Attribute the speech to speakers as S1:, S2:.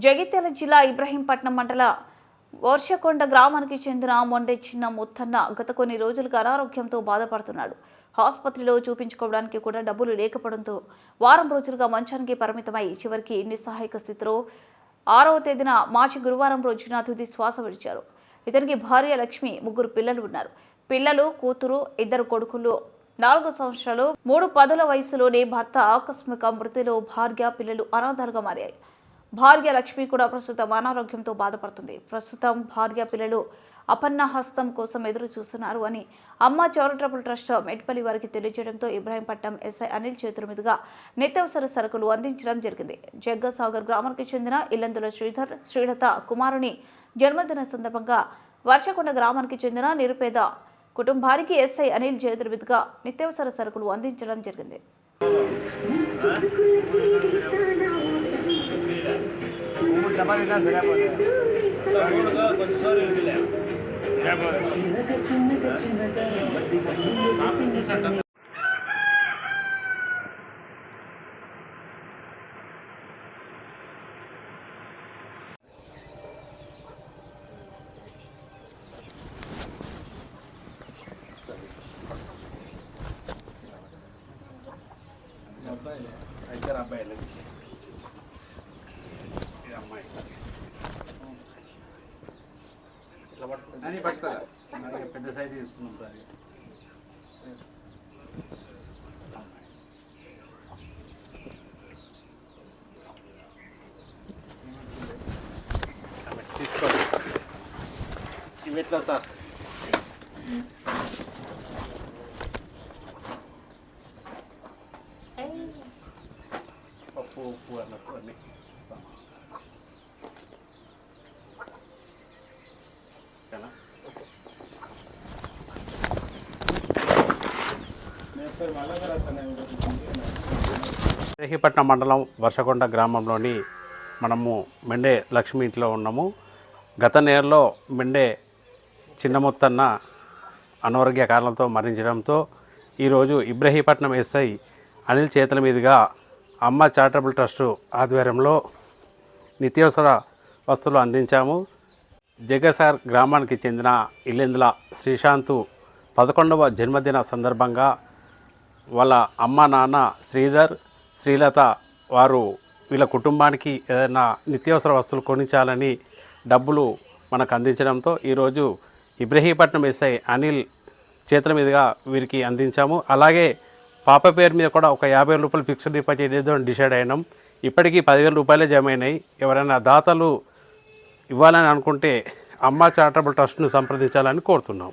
S1: జగిత్యాల జిల్లా ఇబ్రహీంపట్నం మండల వర్షకొండ గ్రామానికి చెందిన మొండె చిన్న ముత్తన్న గత కొన్ని రోజులుగా అనారోగ్యంతో బాధపడుతున్నాడు. ఆసుపత్రిలో చూపించుకోవడానికి కూడా డబ్బులు లేకపోవడంతో వారం రోజులుగా మంచానికి పరిమితమై చివరికి నిస్సహాయక స్థితిలో 6వ తేదీన మార్చి గురువారం రోజున తుది శ్వాస విడిచారు. ఇతనికి భార్య లక్ష్మి, 3 పిల్లలు ఉన్నారు. పిల్లలు, కూతురు, 2 కొడుకులు. 4 సంవత్సరాలు 3 పదుల వయసులోనే భర్త ఆకస్మిక మృతిలో భార్య, పిల్లలు అనాథలుగా మారాయి. భార్య లక్ష్మి కూడా ప్రస్తుతం అనారోగ్యంతో బాధపడుతుంది. ప్రస్తుతం భార్య, పిల్లలు అపన్న హస్తం కోసం ఎదురు చూస్తున్నారు అని అమ్మ చారిటబుల్ ట్రస్ట్ మెట్పల్లి వారికి తెలియజేయడంతో ఇబ్రహీంపట్నం ఎస్ఐ అనిల్ చేతుల మీదుగా నిత్యావసర సరుకులు అందించడం జరిగింది. జగ్గసాగర్ గ్రామానికి చెందిన ఇల్లందుల శ్రీధర్, శ్రీలత కుమారుని జన్మదిన సందర్భంగా వర్షకొండ గ్రామానికి చెందిన నిరుపేద కుటుంబానికి ఎస్ఐ అనిల్ చేతుల మీదుగా నిత్యావసర సరుకులు అందించడం జరిగింది.
S2: అబ్బాయిలు అమ్మాయి అని పట్టుకోరా, పెద్ద సైజు తీసుకున్నాం సార్. తీసుకోండి, ఇవి ఎట్లా సార్? పప్పు, ఉప్పు అన్నట్టు అన్నీ ఇబ్రహీంపట్నం మండలం వర్షకొండ గ్రామంలోని మనము మెండే లక్ష్మి ఇంట్లో ఉన్నాము. గత నెలలో మెండే చిన్నముత్తన్న అనారోగ్య కారణంతో మరణించడంతో ఈరోజు ఇబ్రహీంపట్నం ఎస్ఐ అనిల్ చేతుల మీదుగా అమ్మ చారిటబుల్ ట్రస్ట్ ఆధ్వర్యంలో నిత్యావసర వస్తువులు అందించాము. జగ్గసాగర్ గ్రామానికి చెందిన ఇల్లెందుల శ్రీశాంతు 11వ జన్మదిన సందర్భంగా వాళ్ళ అమ్మ, నాన్న శ్రీధర్, శ్రీలత వారు వీళ్ళ కుటుంబానికి ఏదైనా నిత్యావసర వస్తువులు కొనించాలని డబ్బులు మనకు అందించడంతో ఈరోజు ఇబ్రహీంపట్నం ఎస్ఐ అనిల్ చేతుల మీదుగా వీరికి అందించాము. అలాగే పాప పేరు మీద కూడా ఒక 50,000 రూపాయలు ఫిక్స్డ్ డిపాజిట్ ఏదో డిసైడ్ అయినాం. ఇప్పటికీ 10,000 రూపాయలే జమ అయినాయి. ఎవరైనా దాతలు ఇవ్వాలని అనుకుంటే అమ్మ చారిటబుల్ ట్రస్ట్ను సంప్రదించాలని కోరుతున్నాం.